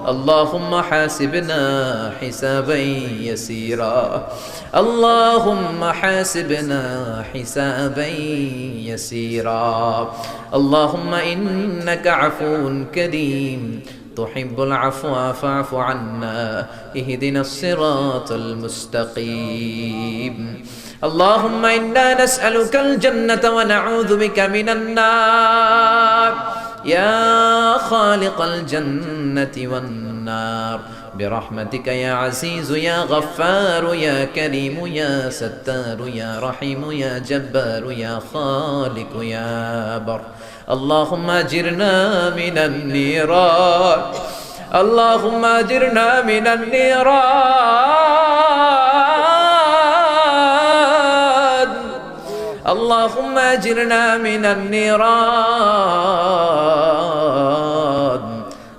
اللهم حاسبنا حسابا يسيرا اللهم حاسبنا حسابا يسيرا اللهم إنك عفو كريم تحب العفو فاعف عنا اهدنا الصراط المستقيم اللهم إنا نسألك الجنة ونعوذ بك من النار يا خالق الجنة والنار برحمتك يا عزيز يا غفار يا كريم يا ستار يا رحيم يا جبار يا خالق يا بر اللهم أجرنا من النيران اللهم أجرنا من النيران اللهم أجرنا من النيران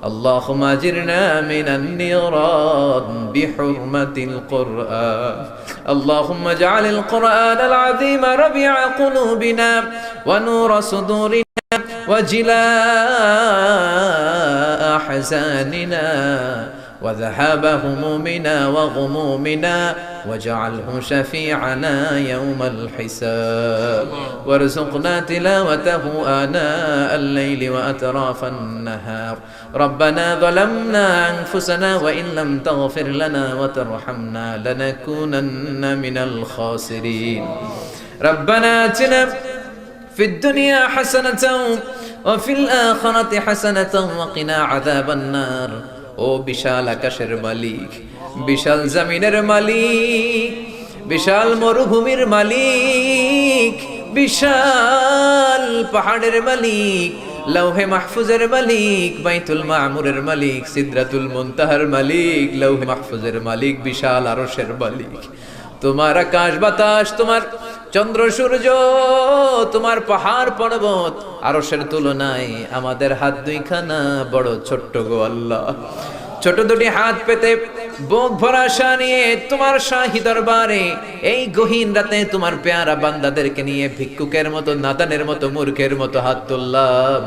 اللهم أجرنا من النيران بحرمة القرآن اللهم اجعل القرآن العظيم ربيع قلوبنا ونور صدورنا وجلاء أحزاننا وذهاب همومنا وغمومنا واجعله شفيعنا يوم الحساب وارزقنا تلاوته آناء الليل وأطراف النهار ربنا ظلمنا أنفسنا وإن لم تغفر لنا وترحمنا لنكونن من الخاسرين ربنا آتنا في الدنيا حسنة وفي الآخرة حسنة وقنا عذاب النار ও বিশাল আকাশের মালিক বিশাল জমিনের মালিক বিশাল মরুভূমির মালিক বিশাল পাহাড়ের মালিক লৌহে মাহফুজের মালিক বাইতুল মামুরের মালিক সিদরাতুল মুনতাহার মালিক লৌহে মাহফুজের মালিক বিশাল আরশের মালিক তোমার আকাশ বাতাস তোমার চন্দ্র সূর্য তোমার পাহাড় পর্বত আরশের তুলনায় আমাদের হাত দুইখানা বড় ছোট্ট গো আল্লাহ ছোট দুটি হাত পেতে বুক ভরা আশা নিয়ে তোমার শাহী দরবারে এই গহীন রাতে তোমার পেয়ারা বান্দাদেরকে নিয়ে ভিক্ষুকের মতো নাদানের মতো মূর্খের মতো হাত তুললাম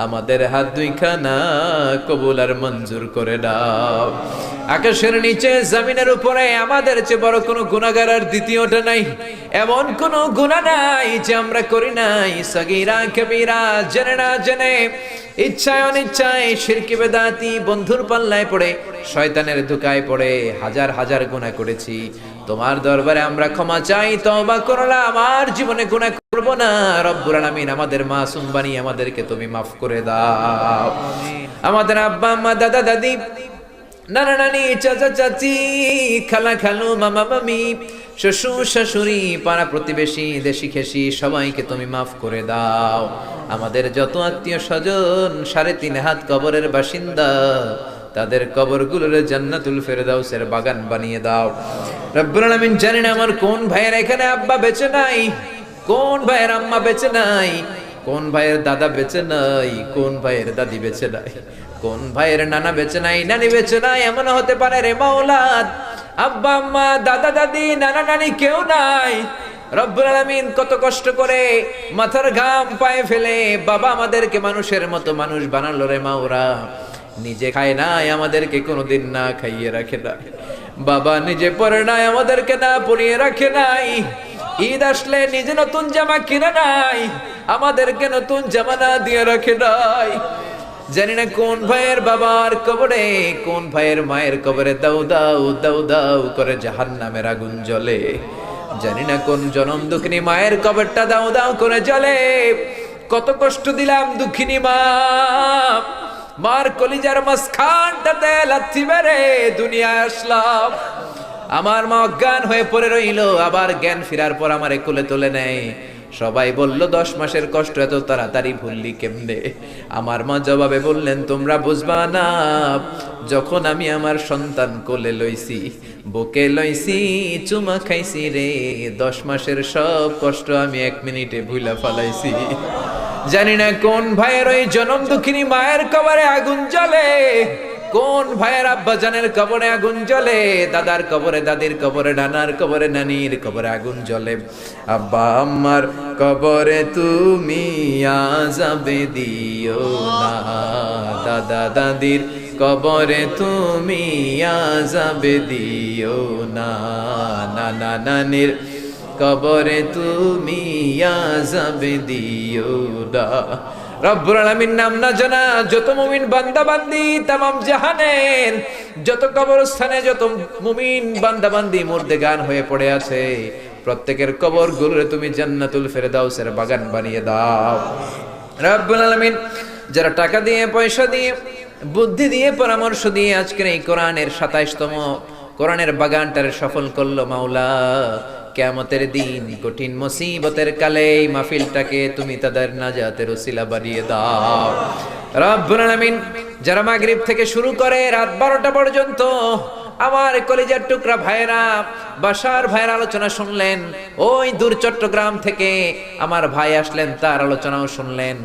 আমাদের হাত দুইখানা কবুল আর মঞ্জুর করে দাও আকাশের নিচে জমিনের উপরে আমাদের চেয়ে বড় কোনো গুনাহগার আর দ্বিতীয়টা নাই এমন কোনো গুনাহ নাই যে আমরা করি নাই সগীরা কবিরা জেনে না জেনে ইচ্ছায় অনিচ্ছায় শিরকি বেদাতি বন্ধুর পাল্লায় পড়ে শয়তানের ধোঁকায় পড়ে হাজার হাজার গুনাহ করেছি তোমার দরবারে আমরা ক্ষমা চাই তওবা করলাম আমার জীবনে গুনাহ করব না রব্বুল আলামিন আমাদের মাসুম বানিয়ে আমাদেরকে তুমি maaf করে দাও আমাদের আব্বা আম্মা দাদা দাদি নানা নানি চাচা চাচি খালা খালু মামা মামি শ্বশুর শাশুড়ি পাড়া প্রতিবেশী দেশি খেসি সবাইকে তুমি মাফ করে দাও আমাদের যত আত্মীয় স্বজন 3.5 হাত কবরের বাসিন্দা তাদের কবরগুলোর জান্নাতুল ফেরদাউসের বাগান বানিয়ে দাও রব্বুল আলামিন জানেন আমার কোন ভাইয়ের এখানে আব্বা বেঁচে নাই কোন ভাইয়ের আম্মা বেঁচে নাই কোন ভাইয়ের দাদা বেঁচে নাই কোন ভাইয়ের দাদি বেঁচে নাই কোন ভাইয়ের নানা বেঁচে নাই নানি বেঁচে নাই এমন হতে পারে রে মাওলা আব্বা আম্মা দাদা দাদি নানা নানি কেউ নাই রব্বুল আলামিন কত কষ্ট করে মাথার ঘাম পায়ে ফেলে বাবা আমাদেরকে মানুষের মতো মানুষ বানালো রে মাওরা নিজে খায় নাই আমাদেরকে কোনোদিন না খাইয়ে রাখে না বাবা নিজে পরে নাই আমাদেরকে না পরিয়ে রাখে নাই ঈদ আসলে নিজে নতুন জামা কিনে নাই আমাদেরকে নতুন জামা না দিয়ে রাখে নাই জানি না কোন ভাইয়ের বাবার কবরে কোন ভাইয়ের মায়ের কবরে দাউ দাউ দাউ দাউ করে জাহান্নামের আগুন জ্বলে জানি না কোন জনম দুঃখিনী মায়ের কবরটা দাউ দাউ করে জ্বলে কত কষ্ট দিলাম দুঃখিনী মা মার কলিজার মাঝখানটাতে লাথি মেরে দুনিয়ায় আসলাম আমার মা অজ্ঞান হয়ে পড়ে রইল আবার জ্ঞান ফেরার পর আমারে কোলে তুলে নেয় সবাই বলল 10 মাসের কষ্ট এত তাড়াতাড়ি ভুললি কেমনে আমার মা জবাবে বললেন তোমরা বুঝবা না যখন আমি আমার সন্তান কোলে লইছি বুকে লইছি চুমা খাইছি রে 10 মাসের সব কষ্ট আমি 1 মিনিটে ভুলা ফেলাইছি জানি না কোন ভাইয়ের ওই জনম দুঃখিনী মায়ের কবরে আগুন জ্বলে কোন ভাইয়ের আব্বাজানের কবরে আগুন জ্বলে, দাদার কবরে, দাদির কবরে, নানার কবরে, নানির কবরে আগুন জ্বলে। আব্বা আম্মার কবরে তুমি আযাবে দিও না, দাদা দাদির কবরে তুমি আযাবে দিও না, নানা নানির কবরে তুমি আযাবে দিও না। রব্বুল আলামিন নাম না জানা যত মুমিন বান্দা বান্দি তামাম জাহানের যত কবরস্থানে যত মুমিন বান্দা বান্দি মুর্দেগান হয়ে পড়ে আছে, প্রত্যেকের কবর গুলোরে তুমি জান্নাতুল ফেরদাউসের বাগান বানিয়ে দাও। রব্বুল আলামিন যারা টাকা দিয়ে, পয়সা দিয়ে, বুদ্ধি দিয়ে, পরামর্শ দিয়ে আজকের এই কোরআনের 27তম কোরআনের বাগানটারে সফল করলো, মাওলা কিয়ামতের দিন কঠিন মুসিবতের কালে এই মাহফিলটাকে তুমি তাদের নাজাতের ওসিলা বানিয়ে দাও। রব্বুল আলামিন যারা মাগরিব থেকে শুরু করে রাত 12টা পর্যন্ত আমার কলিজার টুকরা ভাইরা, বাসার ভাইয়ের আলোচনা শুনলেন, ওই দূর চট্টগ্রাম থেকে আমার ভাই আসলেন, তার আলোচনাও শুনলেন,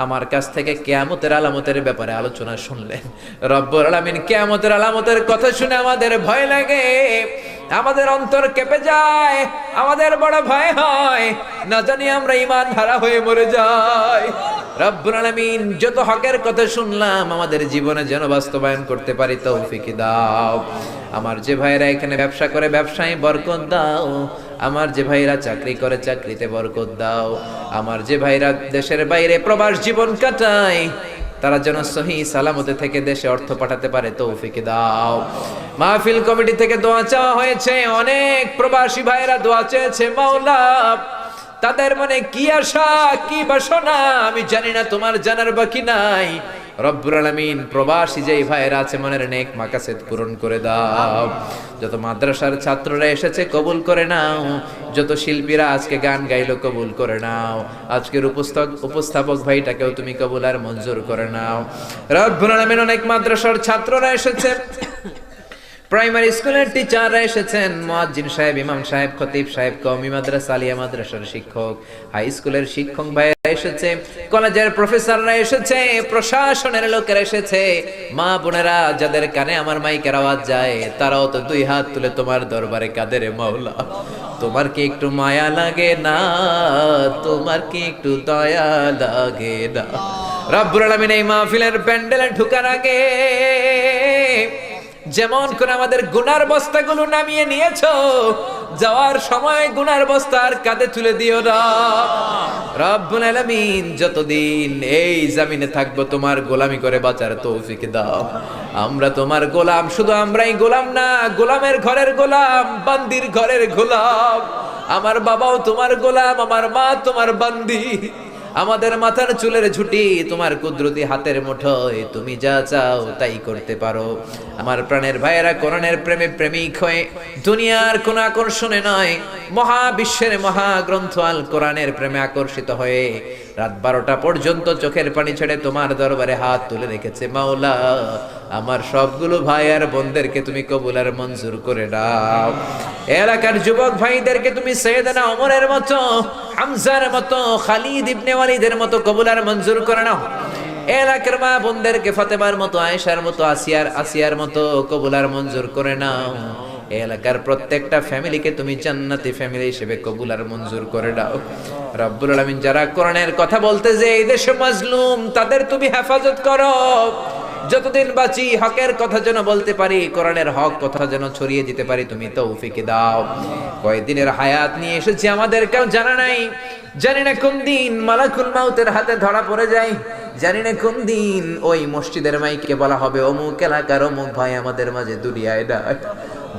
আমার কাছ থেকে কিয়ামতের আলামতের ব্যাপারে আলোচনা শুনলেন। রব্বুল আলামিন কিয়ামতের আলামতের কথা শুনে আমাদের ভয় লাগে, আমাদের অন্তর কেঁপে যায়, আমাদের বড় ভয় হয়, না জানি আমরা ঈমান হারা হয়ে মরে যাই। রব্বুল আলামিন যত হকের কথা শুনলাম আমাদের জীবনে যেন বাস্তবায়ন করতে পারি তৌফিক দাও। আমার যে ভাইরা এখানে ব্যবসা করে ব্যবসায় বরকত দাও, আমার যে ভাইরা চাকরি করে চাকরিতে বরকত দাও, আমার যে ভাইরা দেশের বাইরে প্রবাস জীবন কাটায় তারা যেন সহি সালামতে থেকে দেশে অর্থ পাঠাতে পারে তৌফিক দাও। মাহফিল কমিটি থেকে দোয়া চাওয়া হয়েছে, অনেক প্রবাসী ভাইরা দোয়া চেয়েছে, মাওলা তাদের মনে কি আশা কি বাসনা আমি জানি না, তোমার জানার বাকি নাই। রব্বুল আলামিন প্রবাসী যেই ভাইরা আছে মনের নেক মাকাসেদ পূরণ করে দাও। যত মাদ্রাসার ছাত্ররা এসেছে কবুল করে নাও, যত শিল্পীরা আজকে গান গাইলো কবুল করে নাও, আজকের উপস্থাপক ভাইটাকেও তুমি কবুল আর মঞ্জুর করে নাও। রব্বুল আলামিন অনেক মাদ্রাসার ছাত্ররা এসেছে, প্রাইমারি স্কুলের টিচাররা এসেছেন, মুয়াজ্জিন সাহেব, ইমাম সাহেব, খতিব সাহেব, কওমি মাদ্রাসা, আলিয়া মাদ্রাসার শিক্ষক, হাই স্কুলের শিক্ষক ভাইরা এসেছে, কলেজের প্রফেসররা এসেছে, প্রশাসনের লোকেরা এসেছে, মা বোনেরা যাদের কানে আমার মাইকের আওয়াজ যায় তারাও তো দুই হাত তুলে তোমার দরবারে কাঁদে রে মাওলা। তোমার কি একটু মায়া লাগে না? তোমার কি একটু দয়া লাগে না? রব্বুল আলামিন এই মাহফিলের প্যান্ডেলে ঢোকার আগে যেমন করে আমাদের গুনার বস্তাগুলো নামিয়ে নিয়েছো, যাওয়ার সময় গুনার বস্তা আর কাঁধে তুলে দিও না। রব্বুল আলামিন যতদিন এই জমিনে থাকবো তোমার গোলামি করে বাঁচার তৌফিক দাও। আমরা তোমার গোলাম, শুধু আমরাই গোলাম না, গোলামের ঘরের গোলাম, বান্দির ঘরের গোলাম। আমার বাবাও তোমার গোলাম, আমার মা তোমার বান্দি, আমাদের মাথার চুলের ঝুঁটি তোমার কুদরতি হাতের মুঠোয়, তুমি যা চাও তাই করতে পারো। আমার প্রাণের ভাইয়েরা কোরআনের প্রেমে প্রেমিক হয়ে দুনিয়ার কোন আকর্ষণে নয়, মহাবিশ্বের মহাগ্রন্থ আল কোরআনের প্রেমে আকর্ষিত হয়ে রাত 12টা পর্যন্ত চোখের পানি ছেড়ে তোমার দরবারে হাত তুলে রেখেছে। মাওলা আমার সবগুলো ভাই আর বোনদেরকে তুমি কবুল আর মঞ্জুর করে দাও। এলাকার যুবক ভাইদেরকে তুমি সাইয়েদনা ওমরের মতো, হামজার মতো, খালিদ ইবনে ওয়ালিদের মতো কবুল আর মঞ্জুর করে নাও। এলাকার মা বোনদেরকে ফাতেমার মতো, আয়েশার মতো, আসিয়ার মতো কবুল আর মঞ্জুর করে নাও। এলাকার প্রত্যেকটা ফ্যামিলিকে তুমি জান্নাতি ফ্যামিলি হিসেবে কবুল আর মঞ্জুর করে দাও। রব্বুল আলামিন যারা কোরআনের কথা বলতে যে এই দেশে মাজলুম তাদের তুমি হেফাজত করো। যতদিন বাঁচি হকের কথা যেন বলতে পারি, কোরআনের হক কথা যেন ছড়িয়ে দিতে পারি তুমি তৌফিক দাও। কয়দিনের হায়াত নিয়ে এসেছি আমাদের কেউ জানা নাই, জানি না কোন দিন মালাকুল মাউতের হাতে ধরা পড়ে যায়, জানি না কোন দিন ওই মসজিদের মাইকে বলা হবে অমুক এলাকার অমুক ভাই আমাদের মাঝে দুনিয়ায় নাই,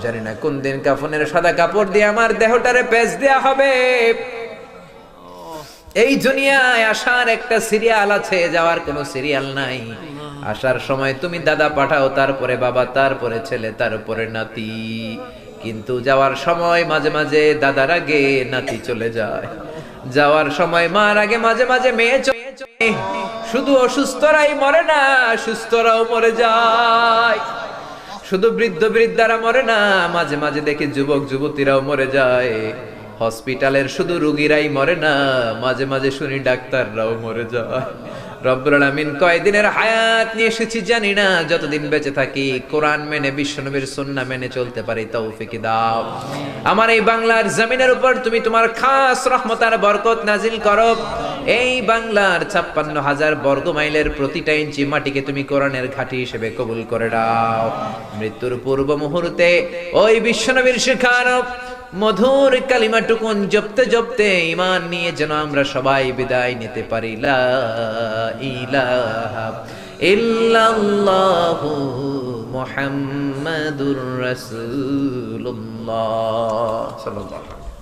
জানি না কোন দিন কাফনের সাদা কাপড় দিয়ে আমার দেহটারে পেঁচ দেয়া হবে। এই দুনিয়ায় আসার একটা সিরিয়াল আছে, যাওয়ার কোনো সিরিয়াল নাই। আসার সময় তুমি দাদা পাঠাও, তারপরে বাবা, তারপরে ছেলে, তারপরে নাতি, কিন্তু যাওয়ার সময় মাঝে মাঝে দাদার আগে নাতি চলে যায়, যাওয়ার সময় মার আগে মাঝে মাঝে মেয়ে চলে। শুধু অসুস্থরাই মরে না, সুস্থরাও মরে যায়। শুধু বৃদ্ধ বৃদ্ধারা মরে না, মাঝে মাঝে দেখি যুবক যুবতীরাও মরে যায়। হসপিটালের শুধু রোগীরাই মরে না, মাঝে মাঝে শুনি ডাক্তাররাও মরে যায়। রব্বুল আলামিন কয়দিনের হায়াত নিয়ে এসেছি জানি না, যতদিন বেঁচে থাকি কোরআন মেনে বিশ্বনবীর সুন্নাহ মেনে চলতে পারি তৌফিক দাও। আমার এই বাংলার জমিনের উপর তুমি তোমার খাস রহমত আর বরকত নাজিল করো। এই বাংলার ৫৬,০০০ বর্গ মাইলের প্রতিটা ইঞ্চি মাটিকে তুমি কোরআনের ঘাঁটি হিসেবে কবুল করে দাও। মৃত্যুর পূর্ব মুহূর্তে ওই বিশ্বনবীর শিখানো মধুর কালিমাটুকুন জপতে জপতে ঈমান নিয়ে যেন আমরা সবাই বিদায় নিতে পারি। লা ইলাহা ইল্লাল্লাহু মুহাম্মাদুর রাসূলুল্লাহ সাল্লাল্লাহু আলাইহি ওয়াসাল্লাম।